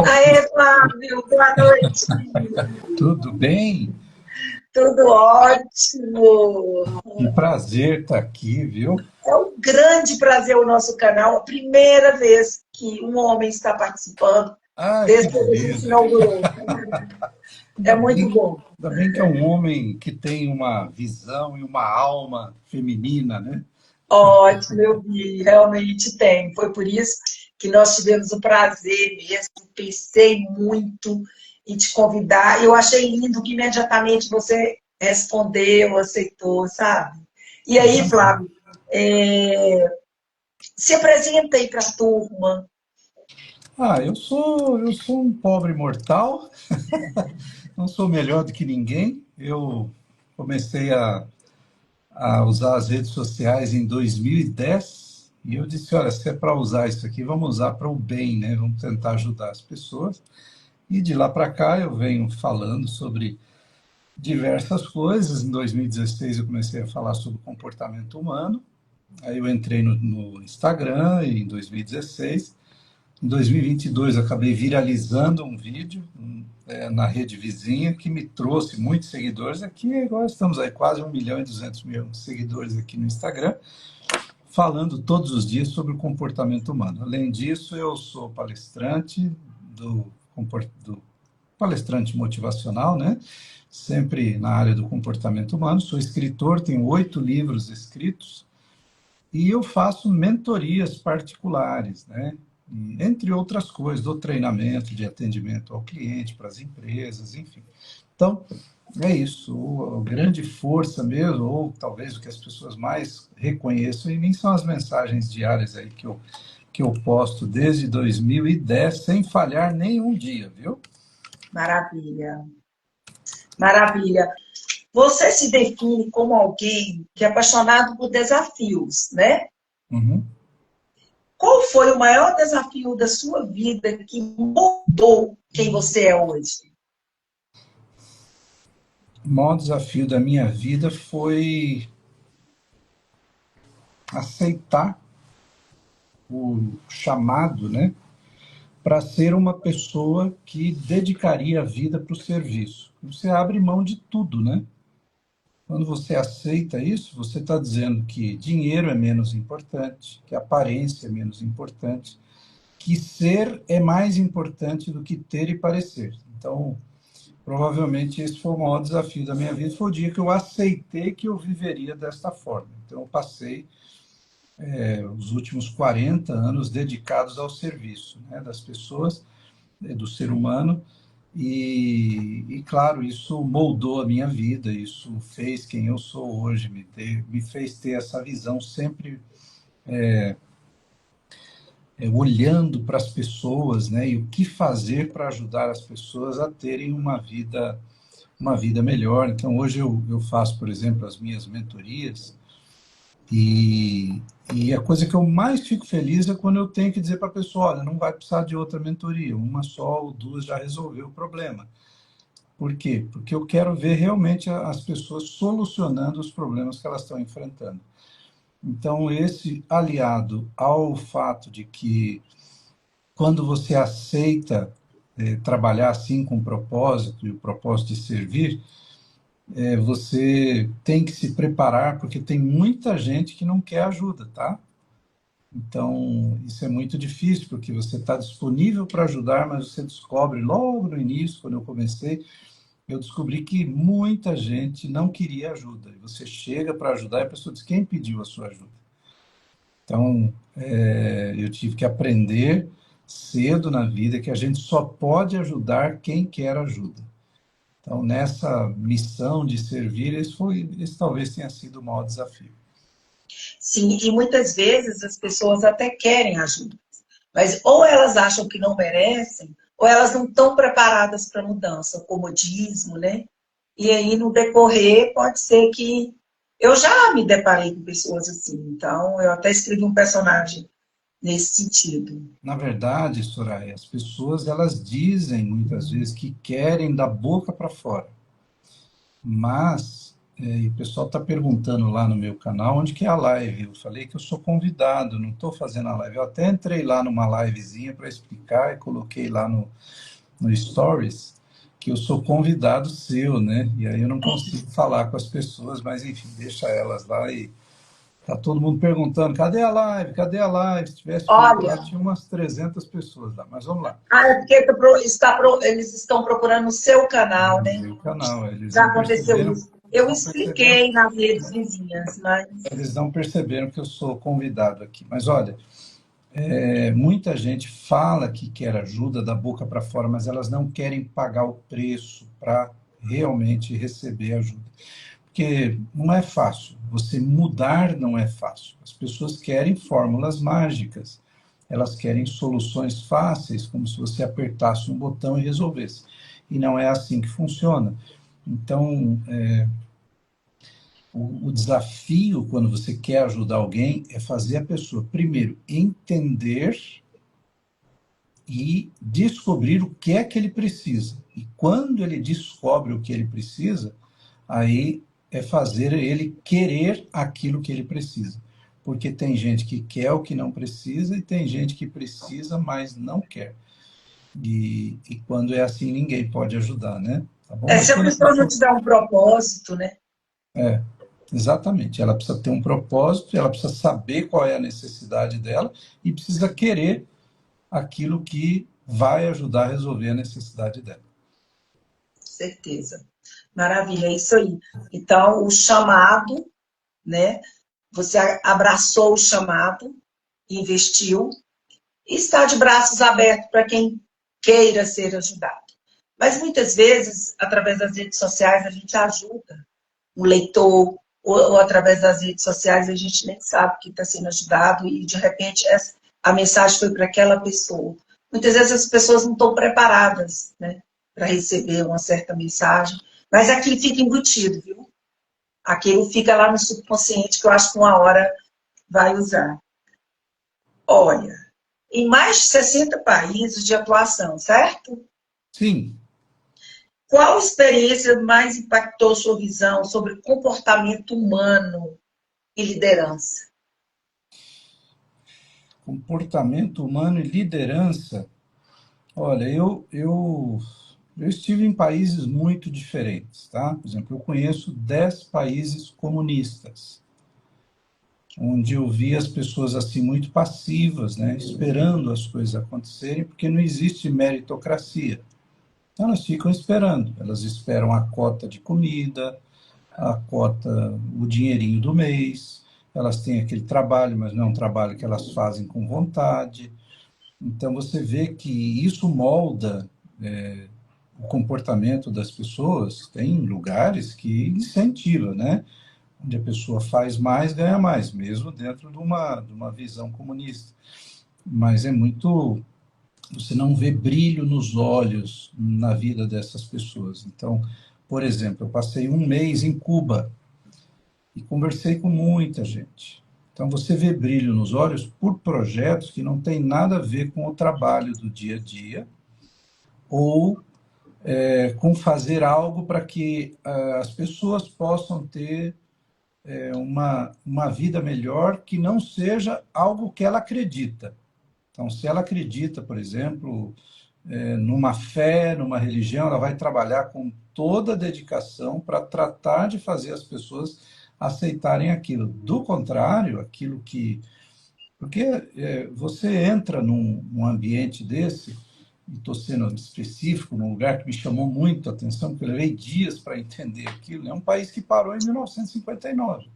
Aê, Flávio, boa noite. Tudo bem? Tudo ótimo. Um prazer estar aqui, viu? É um grande prazer o nosso canal. A primeira vez que um homem está participando Ah, que desde que a gente beleza. inaugurou. Ainda É bem muito que, bom. ainda bem que é um homem que tem uma visão e uma alma feminina, né? Ótimo, eu vi, realmente tem. Foi por isso que nós tivemos o prazer mesmo. Pensei muito em te convidar. Eu achei lindo que imediatamente você respondeu, aceitou, sabe? E aí, Imagina. Flávio, é, se apresenta aí para a turma. Eu sou um pobre mortal, não sou melhor do que ninguém. Eu comecei a usar as redes sociais em 2010 e eu disse, olha, se é para usar isso aqui, vamos usar para o bem, né? Vamos tentar ajudar as pessoas. E de lá para cá eu venho falando sobre diversas coisas. Em 2016 eu comecei a falar sobre comportamento humano. Aí eu entrei no Instagram em 2016. Em 2022 eu acabei viralizando um vídeo na rede vizinha que me trouxe muitos seguidores aqui. Agora estamos aí quase 1.200.000 seguidores aqui no Instagram, falando todos os dias sobre o comportamento humano. Além disso, eu sou palestrante do palestrante motivacional, né? Sempre na área do comportamento humano. Sou escritor, tenho 8 livros escritos e eu faço mentorias particulares, né? Entre outras coisas, dou treinamento de atendimento ao cliente, para as empresas, enfim. Então, é isso. A grande força mesmo, ou talvez o que as pessoas mais reconheçam em mim, são as mensagens diárias aí que eu posto desde 2010, sem falhar nenhum dia, viu? Maravilha, maravilha. Você se define como alguém que é apaixonado por desafios, né? Uhum. Qual foi o maior desafio da sua vida que mudou quem você é hoje? O maior desafio da minha vida foi aceitar o chamado, né, para ser uma pessoa que dedicaria a vida para o serviço. Você abre mão de tudo, né? Quando você aceita isso, você está dizendo que dinheiro é menos importante, que aparência é menos importante, que ser é mais importante do que ter e parecer. Então, provavelmente esse foi o maior desafio da minha vida, foi o dia que eu aceitei que eu viveria desta forma. Então, eu passei os últimos 40 anos dedicados ao serviço, né, das pessoas, do ser humano, claro, isso moldou a minha vida, isso fez quem eu sou hoje, me fez ter essa visão sempre olhando para as pessoas, né, e o que fazer para ajudar as pessoas a terem uma vida melhor. Então, hoje eu faço, por exemplo, as minhas mentorias, E, e a coisa que eu mais fico feliz é quando eu tenho que dizer para a pessoa, olha, não vai precisar de outra mentoria, uma só ou duas já resolveu o problema. Por quê? Porque eu quero ver realmente as pessoas solucionando os problemas que elas estão enfrentando. Então, esse aliado ao fato de que quando você aceita trabalhar assim com propósito, e o propósito de servir, você tem que se preparar, porque tem muita gente que não quer ajuda, tá? Então, isso é muito difícil, porque você está disponível para ajudar, mas você descobre logo no início, quando eu comecei, eu descobri que muita gente não queria ajuda. E você chega para ajudar e a pessoa diz, quem pediu a sua ajuda? Então, eu tive que aprender cedo na vida que a gente só pode ajudar quem quer ajuda. Então, nessa missão de servir, esse talvez tenha sido o maior desafio. Sim, e muitas vezes as pessoas até querem ajuda, mas ou elas acham que não merecem, ou elas não estão preparadas para a mudança, o comodismo, né? E aí, no decorrer, pode ser que. Eu já me deparei com pessoas assim, então eu até escrevi um personagem nesse sentido. Na verdade, Soraya, as pessoas elas dizem muitas vezes que querem da boca para fora, mas E o pessoal está perguntando lá no meu canal onde que é a live. Eu falei que eu sou convidado, não estou fazendo a live. Eu até entrei lá numa livezinha para explicar e coloquei lá no Stories que eu sou convidado seu, né? E aí eu não consigo falar com as pessoas, mas enfim, deixa elas lá e tá todo mundo perguntando, cadê a live? Cadê a live? Se tivesse feito lá, Olha, tinha umas 300 pessoas lá, mas vamos lá. é porque eles estão procurando o seu canal, né? O canal, eles Já não aconteceu perceberam, isso. Eu não perceberam, expliquei nas redes vizinhas, mas eles não perceberam que eu sou convidado aqui. Mas olha, muita gente fala que quer ajuda da boca para fora, mas elas não querem pagar o preço para realmente receber ajuda. Porque não é fácil. Você mudar não é fácil. As pessoas querem fórmulas mágicas. Elas querem soluções fáceis, como se você apertasse um botão e resolvesse. E não é assim que funciona. Então, o desafio, quando você quer ajudar alguém, é fazer a pessoa, primeiro, entender e descobrir o que é que ele precisa. E quando ele descobre o que ele precisa, aí é fazer ele querer aquilo que ele precisa. Porque tem gente que quer o que não precisa e tem gente que precisa, mas não quer. E quando é assim, ninguém pode ajudar, né? Tá bom? Mas se a quando a pessoa não pessoa. tiver um propósito, né? É, exatamente. Ela precisa ter um propósito, ela precisa saber qual é a necessidade dela e precisa querer aquilo que vai ajudar a resolver a necessidade dela. Certeza. Maravilha, é isso aí. Então, o chamado, né? Você abraçou o chamado, investiu e está de braços abertos para quem queira ser ajudado. Mas muitas vezes, através das redes sociais, a gente ajuda um leitor, ou através das redes sociais a gente nem sabe que está sendo ajudado e de repente a mensagem foi para aquela pessoa. Muitas vezes as pessoas não estão preparadas, né, para receber uma certa mensagem, mas aquilo fica embutido, viu? Aquilo fica lá no subconsciente que eu acho que uma hora vai usar. Olha, em mais de 60 países de atuação, certo? Sim, Qual experiência mais impactou sua visão sobre comportamento humano e liderança? comportamento humano e liderança. Olha, eu estive em países muito diferentes, tá? Por exemplo, eu conheço 10 países comunistas, onde eu vi as pessoas assim muito passivas, né? Esperando as coisas acontecerem, porque não existe meritocracia. Então, elas ficam esperando. Elas esperam a cota de comida, a cota, o dinheirinho do mês. Elas têm aquele trabalho, mas não é um trabalho que elas fazem com vontade. Então, você vê que isso molda o comportamento das pessoas. Tem lugares que incentiva, né? Onde a pessoa faz mais, ganha mais, mesmo dentro de uma visão comunista. Mas é muito. Você não vê brilho nos olhos na vida dessas pessoas. Então, por exemplo, eu passei um mês em Cuba e conversei com muita gente. Então, você vê brilho nos olhos por projetos que não tem nada a ver com o trabalho do dia a dia ou com fazer algo para que as pessoas possam ter uma vida melhor que não seja algo que ela acredita. Então, se ela acredita, por exemplo, numa fé, numa religião, ela vai trabalhar com toda a dedicação para tratar de fazer as pessoas aceitarem aquilo. Do contrário, aquilo que. Porque você entra num ambiente desse, e estou sendo específico, num lugar que me chamou muito a atenção, porque eu levei dias para entender aquilo, é um país que parou em 1959.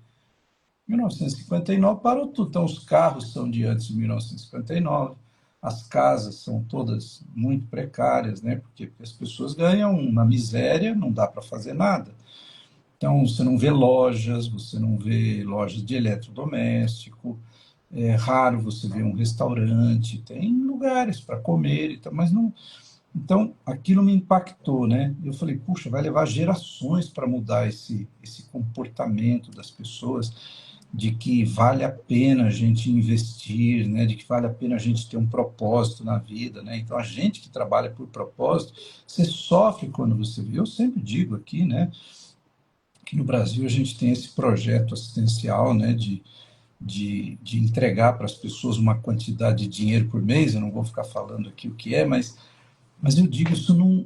1959 parou tudo. Então, os carros são de antes de 1959, as casas são todas muito precárias, né? Porque as pessoas ganham uma miséria, não dá para fazer nada. Então, você não vê lojas, você não vê lojas de eletrodoméstico, é raro você ver um restaurante, tem lugares para comer, e tal, mas não. Então, aquilo me impactou, né? Eu falei, puxa, vai levar gerações para mudar esse comportamento das pessoas, de que vale a pena a gente investir, né? De que vale a pena a gente ter um propósito na vida, né? Então, a gente que trabalha por propósito, você sofre quando você vê. Eu sempre digo aqui, né? que no Brasil a gente tem esse projeto assistencial, né, de entregar para as pessoas uma quantidade de dinheiro por mês. Eu não vou ficar falando aqui o que é, mas eu digo, isso não,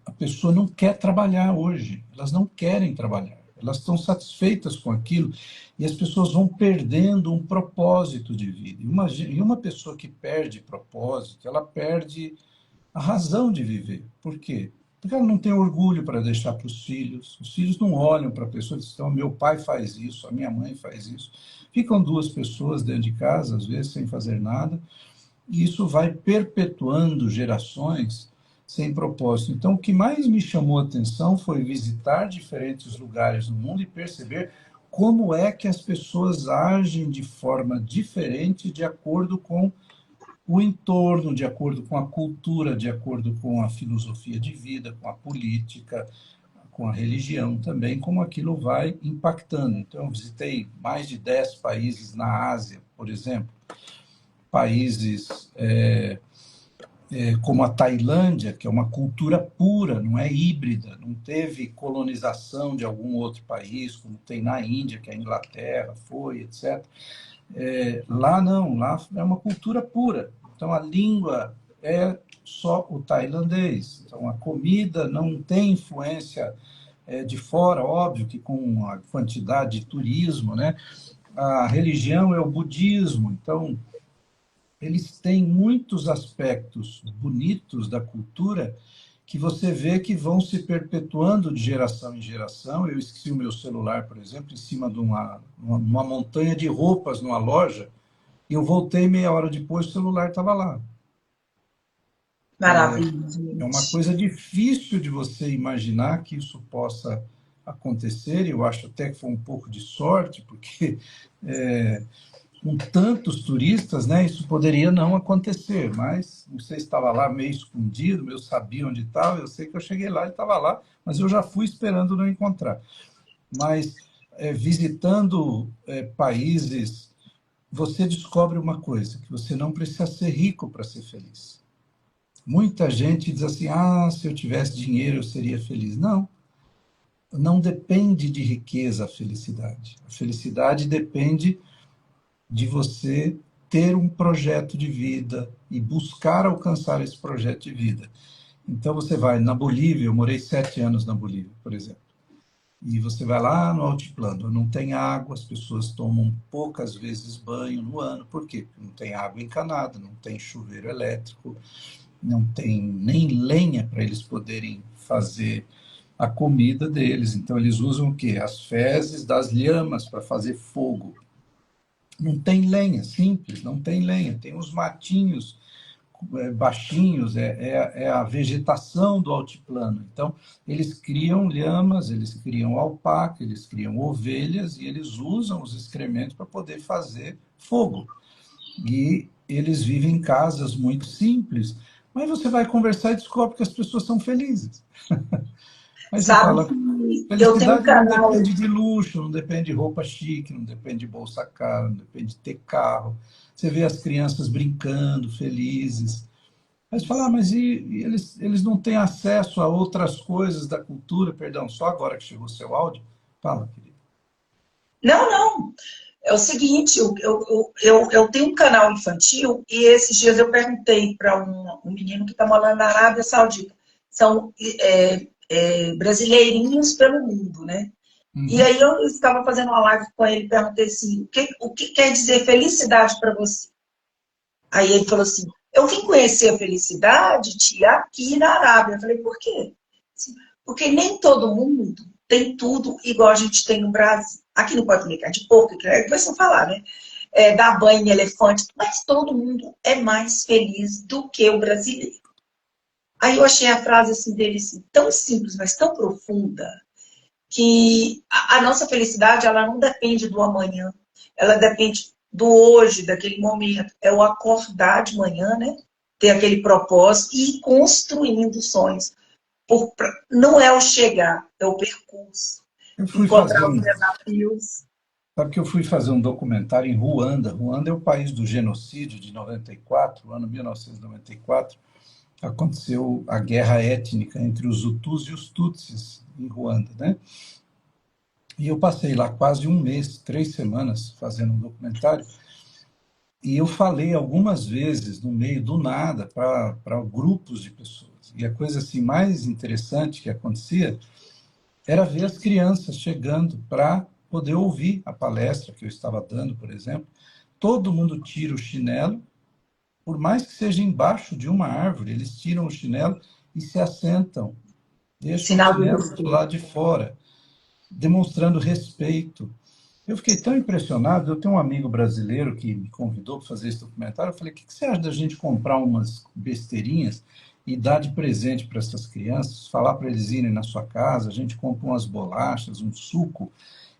a pessoa não quer trabalhar hoje, elas não querem trabalhar, elas estão satisfeitas com aquilo, e as pessoas vão perdendo um propósito de vida. E uma pessoa que perde propósito, ela perde a razão de viver. Por quê? Porque ela não tem orgulho para deixar para os filhos não olham para a pessoa e dizem, então, meu pai faz isso, a minha mãe faz isso. Ficam duas pessoas dentro de casa, às vezes, sem fazer nada, e isso vai perpetuando gerações sem propósito. Então, o que mais me chamou a atenção foi visitar diferentes lugares no mundo e perceber como é que as pessoas agem de forma diferente de acordo com o entorno, de acordo com a cultura, de acordo com a filosofia de vida, com a política, com a religião também, como aquilo vai impactando. Então, eu visitei mais de 10 países na Ásia, por exemplo, países como a Tailândia, que é uma cultura pura, não é híbrida, não teve colonização de algum outro país, como tem na Índia, que a Inglaterra foi, etc. Lá não, lá é uma cultura pura. Então a língua é só o tailandês. Então a comida não tem influência de fora, óbvio que com a quantidade de turismo, né? A religião é o budismo. Então eles têm muitos aspectos bonitos da cultura que você vê que vão se perpetuando de geração em geração. Eu esqueci o meu celular, por exemplo, em cima de uma montanha de roupas numa loja, e eu voltei meia hora depois, o celular estava lá. Maravilha, É uma gente. coisa difícil de você imaginar que isso possa acontecer, e eu acho até que foi um pouco de sorte, porque com tantos turistas, né, isso poderia não acontecer, mas você estava lá meio escondido, eu sabia onde estava, eu sei que eu cheguei lá e estava lá, mas eu já fui esperando não encontrar. Mas visitando países, você descobre uma coisa, que você não precisa ser rico para ser feliz. Muita gente diz assim, se eu tivesse dinheiro eu seria feliz. Não, não depende de riqueza a felicidade. A felicidade depende de você ter um projeto de vida e buscar alcançar esse projeto de vida. Então você vai na Bolívia, eu morei 7 anos na Bolívia, por exemplo, e você vai lá no altiplano, não tem água, as pessoas tomam poucas vezes banho no ano. Por quê? Porque não tem água encanada, não tem chuveiro elétrico, não tem nem lenha para eles poderem fazer a comida deles. Então eles usam o quê? As fezes das lhamas para fazer fogo. Não tem lenha, simples, não tem lenha. Tem os matinhos baixinhos, é a vegetação do altiplano. Então, eles criam lhamas, eles criam alpaca, eles criam ovelhas e eles usam os excrementos para poder fazer fogo. E eles vivem em casas muito simples, mas você vai conversar e descobre que as pessoas são felizes. Aí você Sabe fala, que eu tenho um felicidade não canal. depende de luxo, não depende de roupa chique, não depende de bolsa cara, não depende de ter carro. Você vê as crianças brincando, felizes. Aí você fala, mas eles não têm acesso a outras coisas da cultura? Perdão, só agora que chegou o seu áudio. Fala, querido. Não, não. É o seguinte, eu tenho um canal infantil e esses dias eu perguntei para um menino que está morando na Arábia Saudita. São brasileirinhos pelo mundo, né? E Uhum. aí eu estava fazendo uma live com ele e perguntei assim, o que quer dizer felicidade para você? Aí ele falou assim, eu vim conhecer a felicidade, tia, aqui na Arábia. Eu falei, por quê? Assim, porque nem todo mundo tem tudo igual a gente tem no Brasil. Aqui não pode comer carne de porco, que é que você falar, né? Dar banho em elefante, mas todo mundo é mais feliz do que o brasileiro. Aí eu achei a frase assim, dele assim, tão simples, mas tão profunda, que a nossa felicidade ela não depende do amanhã, ela depende do hoje, daquele momento. É o acordar de manhã, né? Ter aquele propósito e ir construindo sonhos. Não é o chegar, é o percurso. Eu fui fazer Encontrar os um. desafios. Sabe que eu fui fazer um documentário em Ruanda. Ruanda é o país do genocídio de 94, ano 1994. Aconteceu a guerra étnica entre os Hutus e os Tutsis em Ruanda, né? E eu passei lá quase um mês, 3 semanas, fazendo um documentário. E eu falei algumas vezes, no meio do nada, para grupos de pessoas. E a coisa assim, mais interessante que acontecia era ver as crianças chegando para poder ouvir a palestra que eu estava dando, por exemplo. Todo mundo tira o chinelo, por mais que seja embaixo de uma árvore, eles tiram o chinelo e se assentam, deixam o Sinal de chinelo do respeito. lado de fora, demonstrando respeito. Eu fiquei tão impressionado. Eu tenho um amigo brasileiro que me convidou para fazer esse documentário. Eu falei: o que você acha da gente comprar umas besteirinhas e dar de presente para essas crianças? Falar para eles irem na sua casa, a gente compra umas bolachas, um suco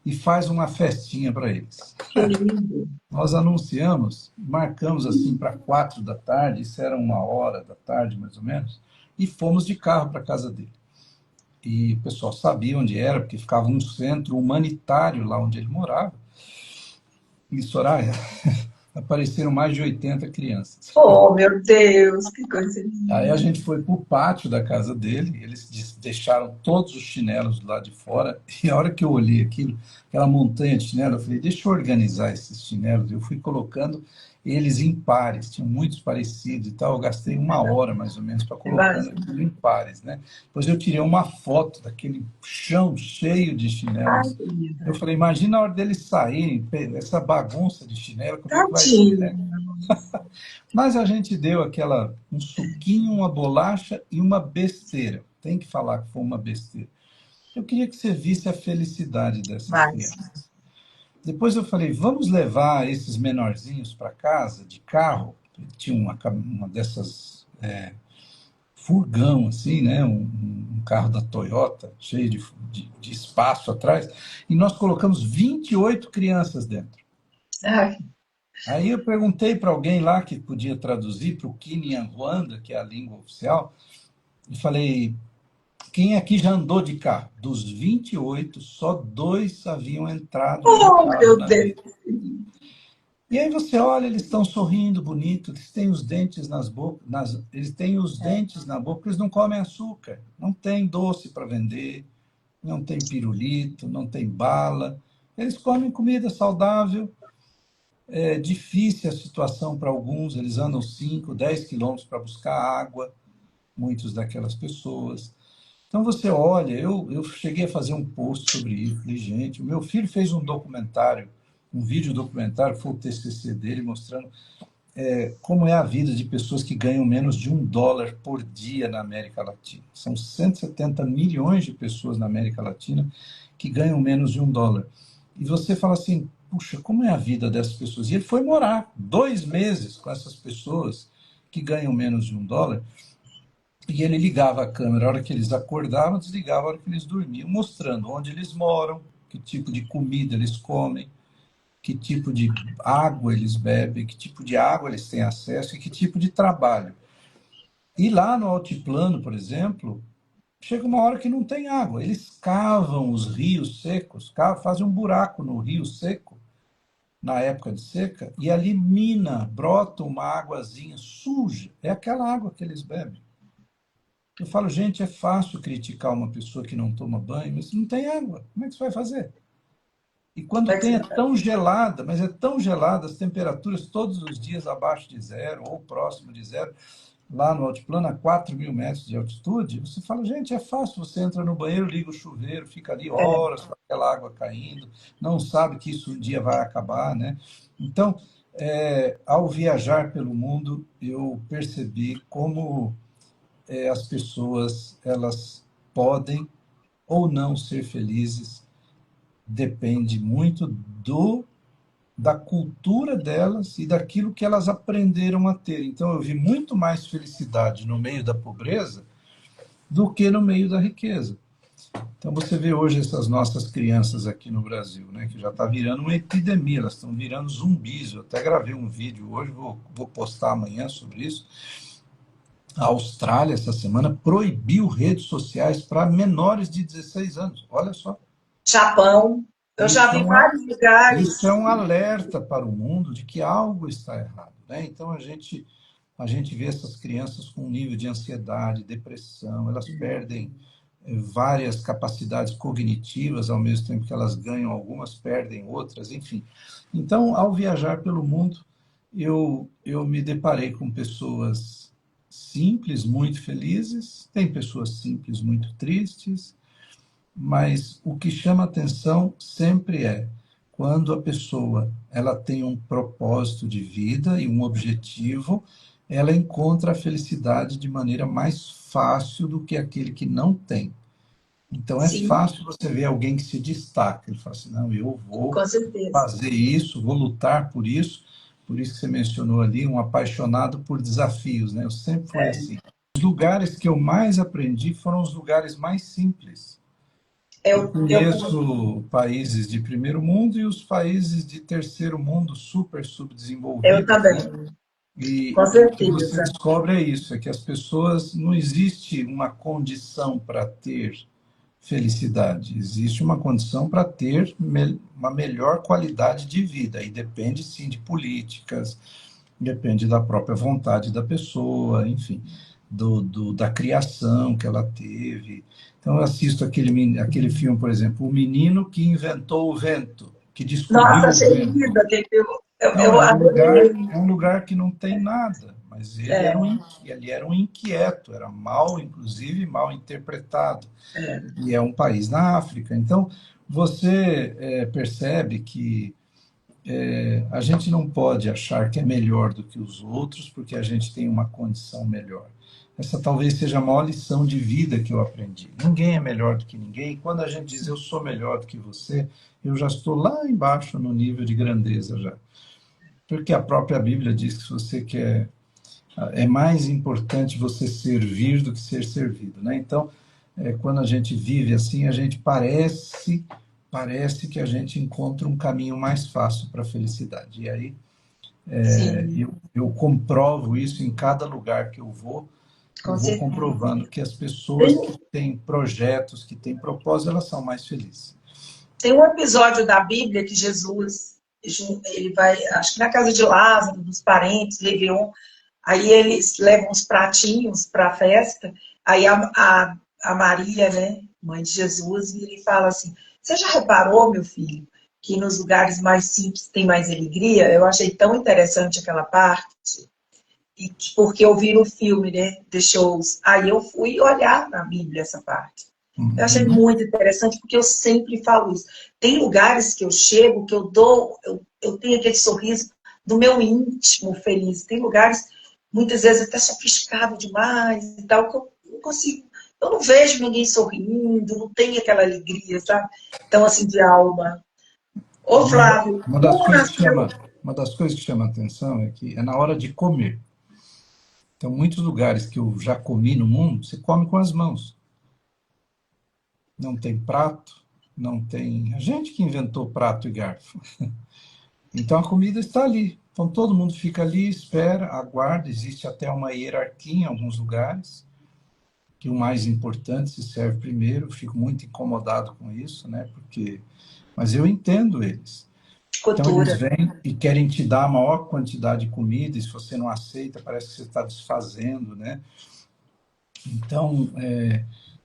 e faz uma festinha para eles. Que lindo. Nós anunciamos, marcamos assim para 4 da tarde, isso era 1 hora da tarde mais ou menos, e fomos de carro para a casa dele. E o pessoal sabia onde era, porque ficava um centro humanitário lá onde ele morava. Em Soraya, apareceram mais de 80 crianças. Oh, meu Deus, que coisa Aí a linda. gente foi para o pátio da casa dele, eles deixaram todos os chinelos do lado de fora, e a hora que eu olhei aquilo, aquela montanha de chinelo, eu falei: deixa eu organizar esses chinelos. Eu fui colocando eles em pares, tinham muitos parecidos e tal. Eu gastei 1 hora mais ou menos para colocando Imagina. aquilo em pares, né? Depois eu tirei uma foto daquele chão cheio de Ai, chinelos. querida. Eu falei: imagina a hora deles saírem, essa bagunça de chinelo, como é que vai ser, Tadinho. né? Mas a gente deu um suquinho, uma bolacha e uma besteira. Tem que falar que foi uma besteira. Eu queria que você visse a felicidade dessas Mas, crianças. Depois eu falei: vamos levar esses menorzinhos para casa de carro. Tinha uma dessas furgão, assim, né? Um carro da Toyota, cheio de espaço atrás. E nós colocamos 28 crianças dentro. ai, Aí eu perguntei para alguém lá que podia traduzir para o Kinyarwanda, que é a língua oficial, e falei: quem aqui já andou de carro? Dos 28, só 2 haviam entrado num oh, carro meu na Deus. vida. E aí você olha, eles estão sorrindo bonito, eles têm os dentes eles têm os dentes na boca, eles não comem açúcar, não tem doce para vender, não tem pirulito, não tem bala. Eles comem comida saudável. É difícil a situação para alguns, eles andam 5, 10 quilômetros para buscar água, muitos daquelas pessoas. Então você olha, eu cheguei a fazer um post sobre isso, falei: gente, o meu filho fez um documentário, um vídeo documentário, foi o TCC dele, mostrando como é a vida de pessoas que ganham menos de US$ 1 por dia na América Latina. São 170 milhões de pessoas na América Latina que ganham menos de US$ 1. E você fala assim: puxa, como é a vida dessas pessoas? E ele foi morar 2 meses com essas pessoas que ganham menos de US$ 1, e ele ligava a câmera a hora que eles acordavam, desligava a hora que eles dormiam, mostrando onde eles moram, que tipo de comida eles comem, que tipo de água eles bebem, que tipo de água eles têm acesso e que tipo de trabalho. E lá no altiplano, por exemplo, chega uma hora que não tem água. Eles cavam os rios secos, fazem um buraco no rio seco, na época de seca, e ali brota uma águazinha suja. É aquela água que eles bebem. Eu falo: gente, é fácil criticar uma pessoa que não toma banho, mas não tem água. Como é que você vai fazer? E quando tem, é tão gelada, mas é tão gelada, as temperaturas todos os dias abaixo de zero ou próximo de zero, lá no altiplano, a 4.000 metros de altitude. Você fala: gente, é fácil, você entra no banheiro, liga o chuveiro, fica ali É, horas com aquela água caindo, não sabe que isso um dia vai acabar, né? Então, ao viajar pelo mundo, eu percebi como as pessoas, elas podem ou não ser felizes, depende muito da cultura delas e daquilo que elas aprenderam a ter. Então, eu vi muito mais felicidade no meio da pobreza do que no meio da riqueza. Então, você vê hoje essas nossas crianças aqui no Brasil, né, que já está virando uma epidemia, elas estão virando zumbis. Eu até gravei um vídeo hoje, vou postar amanhã sobre isso. A Austrália, essa semana, proibiu redes sociais para menores de 16 anos. Olha só, Japão, eu já isso é vi um, vários isso é lugares. um alerta para o mundo de que algo está errado, né? Então a gente vê essas crianças com um nível de ansiedade, depressão, elas perdem várias capacidades cognitivas, ao mesmo tempo que elas ganham algumas, perdem outras, enfim. Então, ao viajar pelo mundo, eu me deparei com pessoas simples, muito felizes, tem pessoas simples, muito tristes, mas o que chama atenção sempre é quando a pessoa ela tem um propósito de vida e um objetivo, ela encontra a felicidade de maneira mais fácil do que aquele que não tem. Então é Sim, fácil você ver alguém que se destaca. Ele fala assim, não, eu vou com certeza. fazer isso, vou lutar por isso. Por isso que você mencionou ali, um apaixonado por desafios, né? Eu sempre fui assim. Os lugares que eu mais aprendi foram os lugares mais simples. Eu Eu, conheço países de primeiro mundo e os países de terceiro mundo super eu subdesenvolvidos, também, né? E com o que você certeza. descobre é isso, é que as pessoas, não existe uma condição para ter felicidade, existe uma condição para ter uma melhor qualidade de vida, e depende sim de políticas, depende da própria vontade da pessoa, enfim, da criação que ela teve. Então, eu assisto aquele filme, por exemplo, O Menino que Inventou o Vento, que Nossa, descobriu o achei vento. linda, Não, eu adorei. é um lugar que não tem nada, mas ele era um inquieto, era mal, inclusive mal interpretado. É, E é um país na África. Então, você percebe que a gente não pode achar que é melhor do que os outros porque a gente tem uma condição melhor. Essa talvez seja a maior lição de vida que eu aprendi. Ninguém é melhor do que ninguém. E quando a gente diz eu sou melhor do que você, eu já estou lá embaixo no nível de grandeza já. Porque a própria Bíblia diz que se você quer, é mais importante você servir do que ser servido, né? Então, quando a gente vive assim, a gente parece que a gente encontra um caminho mais fácil para a felicidade. E aí sim, eu comprovo isso em cada lugar que eu com vou certeza. comprovando que as pessoas Tem, que têm projetos, que têm propósito, elas são mais felizes. tem um episódio da Bíblia que Jesus, ele vai, acho que na casa de Lázaro, dos parentes, Réveillon, aí eles levam os pratinhos para a festa, aí a Maria, né, mãe de Jesus, e ele fala assim, você já reparou, meu filho, que nos lugares mais simples tem mais alegria? Eu achei tão interessante aquela parte, porque eu vi no filme, né, The Shows, aí eu fui olhar na Bíblia essa parte. Eu achei Uhum. muito interessante, porque eu sempre falo isso. Tem lugares que eu chego, que eu dou, eu tenho aquele sorriso do meu íntimo feliz. Tem lugares, muitas vezes, até sofisticado demais e tal, que eu não consigo. Eu não vejo ninguém sorrindo, não tem aquela alegria, sabe? Então, assim, de alma. Ô, Flávio, Uma das como coisas que nasceu? chama, uma das coisas que chama atenção é que é na hora de comer. Então, muitos lugares que eu já comi no mundo, você come com as mãos. Não tem prato, não tem. A gente que inventou prato e garfo. Então, a comida está ali. Então, todo mundo fica ali, espera, aguarda. Existe até uma hierarquia em alguns lugares, que o mais importante se serve primeiro. Eu fico muito incomodado com isso, né? Porque... Mas eu entendo eles. Então, eles Cultura. vêm e querem te dar a maior quantidade de comida, e se você não aceita, parece que você está desfazendo, né? Então,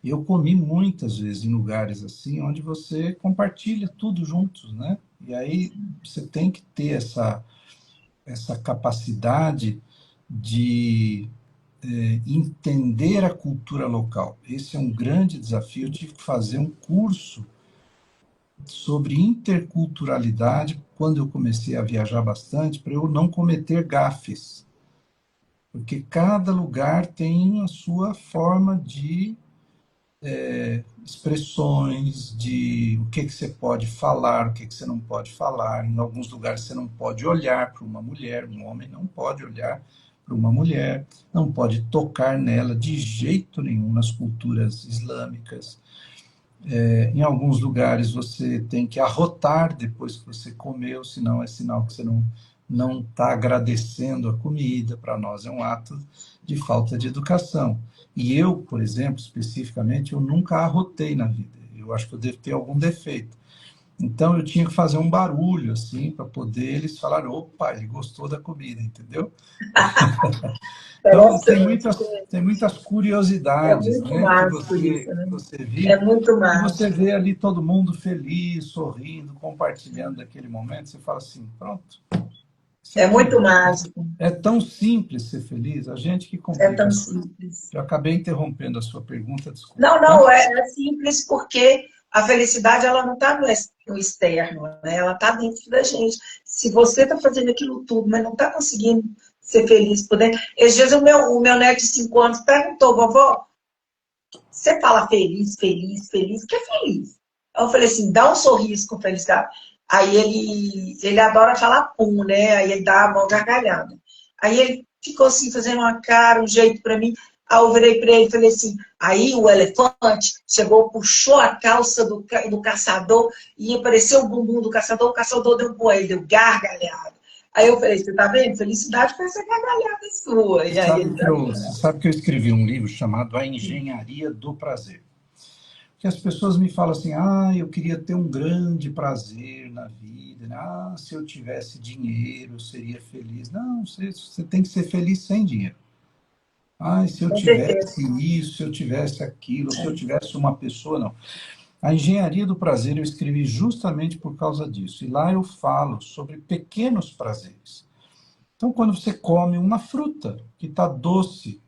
eu comi muitas vezes em lugares assim, onde você compartilha tudo juntos, né? E aí você tem que ter essa capacidade de entender a cultura local. Esse é um grande desafio. Eu tive que fazer um curso sobre interculturalidade quando eu comecei a viajar bastante, para eu não cometer gafes. Porque cada lugar tem a sua forma de expressões, de o que você pode falar, o que você não pode falar. Em alguns lugares você não pode olhar para uma mulher, um homem não pode olhar para uma mulher, não pode tocar nela de jeito nenhum nas culturas islâmicas. Em alguns lugares você tem que arrotar depois que você comeu, senão é sinal que você não está agradecendo a comida. Para nós é um ato de falta de educação. E eu, por exemplo, especificamente, eu nunca arrotei na vida. Eu acho que eu devo ter algum defeito. Então eu tinha que fazer um barulho assim para poder eles falarem, opa, ele gostou da comida, entendeu? Então Interessante. tem muitas É curiosidades, muito né, mágico isso, né? que você É vive muito e você mágico. vê ali todo mundo feliz, sorrindo, compartilhando daquele momento. Você fala assim, pronto, isso É aqui muito mágico. é tão simples ser feliz. A gente que É complica tão as coisas. simples. Eu acabei interrompendo a sua pergunta, desculpa, Não, tá? não, é simples porque a felicidade ela não está no externo, né? Ela está dentro da gente. Se você está fazendo aquilo tudo, mas não está conseguindo ser feliz por dentro. Esses dias o meu neto de 5 anos perguntou, vovó, você fala feliz, feliz, feliz? O que é feliz? Aí eu falei assim, dá um sorriso com felicidade. Aí ele adora falar pum, né? Aí ele dá uma gargalhada. Aí ele ficou assim, fazendo uma cara, um jeito para mim. Aí eu virei para ele e falei assim, aí o elefante chegou, puxou a calça do caçador e apareceu o bumbum do caçador, o caçador deu um coelho, deu gargalhada. Aí eu falei, você tá vendo? Felicidade foi essa gargalhada sua. E aí ele tá Você sabe que eu escrevi um livro chamado A Engenharia do Prazer. Que as pessoas me falam assim, eu queria ter um grande prazer na vida, né? Se eu tivesse dinheiro, eu seria feliz. Não, você tem que ser feliz sem dinheiro. Se eu com certeza. tivesse isso, se eu tivesse aquilo, se eu tivesse uma pessoa, não. A engenharia do prazer eu escrevi justamente por causa disso. E lá eu falo sobre pequenos prazeres. Então, quando você come uma fruta que está doce,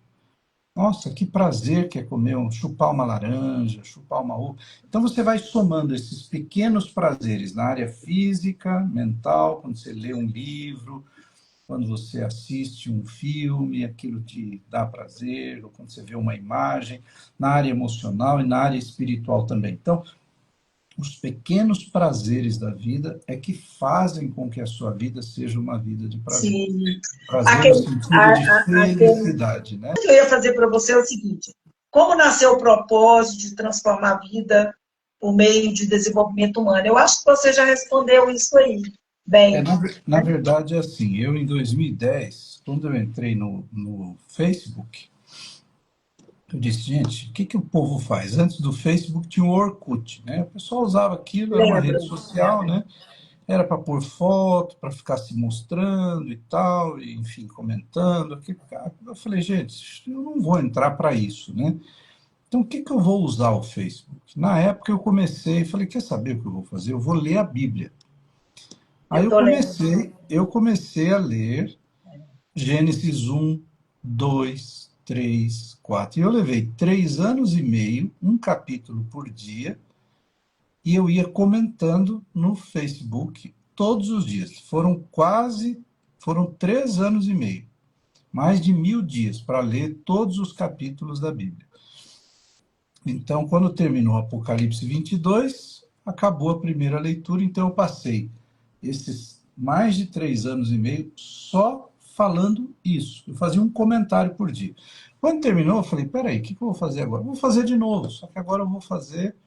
nossa, que prazer que é comer, chupar uma laranja, chupar uma uva. Então você vai somando esses pequenos prazeres na área física, mental, quando você lê um livro, quando você assiste um filme, aquilo te dá prazer, ou quando você vê uma imagem, na área emocional e na área espiritual também. Então, os pequenos prazeres da vida é que fazem com que a sua vida seja uma vida de prazer. Sim. Prazer no Aquele, sentido de aquele felicidade, né? que eu ia fazer para você é o seguinte: como nasceu o propósito de transformar a vida por meio de desenvolvimento humano? Eu acho que você já respondeu isso aí. Bem, Na verdade, é assim, eu em 2010, quando eu entrei no Facebook, eu disse, gente, o que, que o povo faz? Antes do Facebook tinha o Orkut, né? O pessoal usava aquilo, era uma lembra, rede social, né? Era para pôr foto, para ficar se mostrando e tal, e, enfim, comentando. Aquilo. Eu falei, gente, eu não vou entrar para isso, né? Então, o que, que eu vou usar o Facebook? Na época eu comecei, e falei, quer saber o que eu vou fazer? Eu vou ler a Bíblia. Aí eu tô lendo. eu comecei a ler Gênesis 1, 2, 3, 4. E eu levei 3 anos e meio, um capítulo por dia, e eu ia comentando no Facebook todos os dias. Foram 3 anos e meio, mais de 1000 dias para ler todos os capítulos da Bíblia. Então, quando terminou Apocalipse 22, acabou a primeira leitura, então eu passei esses mais de 3 anos e meio só falando isso. Eu fazia um comentário por dia. Quando terminou, eu falei, peraí, o que eu vou fazer agora? Eu vou fazer de novo, só que agora eu vou fazer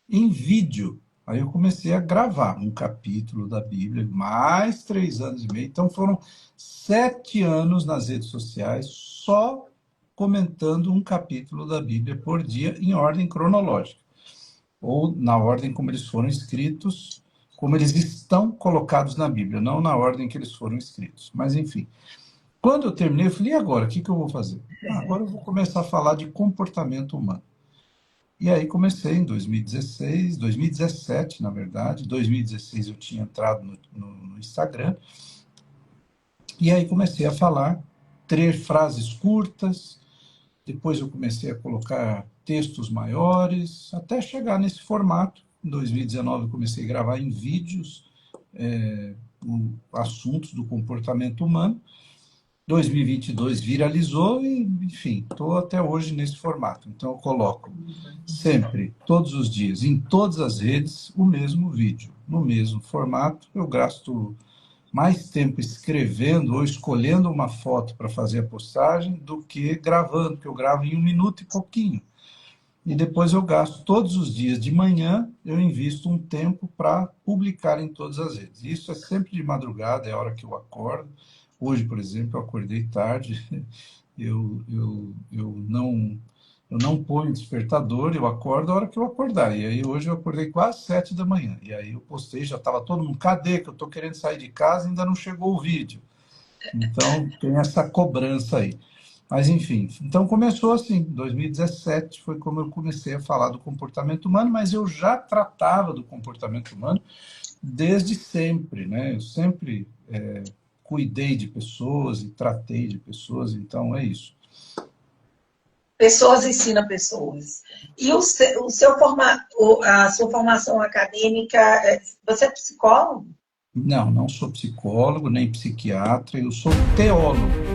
em vídeo. Aí eu comecei a gravar um capítulo da Bíblia, mais 3 anos e meio. Então foram 7 anos nas redes sociais, só comentando um capítulo da Bíblia por dia, em ordem cronológica, ou na ordem como eles foram escritos, como eles estão colocados na Bíblia, não na ordem que eles foram escritos. Mas, enfim, quando eu terminei, eu falei, e agora? O que que eu vou fazer? Agora eu vou começar a falar de comportamento humano. E aí comecei em 2016, 2017, na verdade. 2016 eu tinha entrado no Instagram. E aí comecei a falar, ter frases curtas. Depois eu comecei a colocar textos maiores, até chegar nesse formato. Em 2019 eu comecei a gravar em vídeos assuntos do comportamento humano. 2022 viralizou e, enfim, estou até hoje nesse formato. Então, eu coloco sempre, todos os dias, em todas as redes, o mesmo vídeo, no mesmo formato. Eu gasto mais tempo escrevendo ou escolhendo uma foto para fazer a postagem do que gravando, que eu gravo em 1 minuto e pouquinho. E depois eu gasto todos os dias de manhã, eu invisto um tempo para publicar em todas as redes. Isso é sempre de madrugada, é a hora que eu acordo. Hoje, por exemplo, eu acordei tarde, eu não Eu não ponho despertador, eu acordo a hora que eu acordar. E aí hoje eu acordei quase 7 da manhã. E aí eu postei, já estava todo mundo, cadê que eu estou querendo sair de casa e ainda não chegou o vídeo. Então tem essa cobrança aí. Mas enfim, então começou assim, 2017 foi como eu comecei a falar do comportamento humano, mas eu já tratava do comportamento humano desde sempre, né? Eu sempre cuidei de pessoas e tratei de pessoas, então é isso. Pessoas ensinam pessoas. E a sua formação acadêmica, você é psicólogo? Não, não sou psicólogo, nem psiquiatra, eu sou teólogo.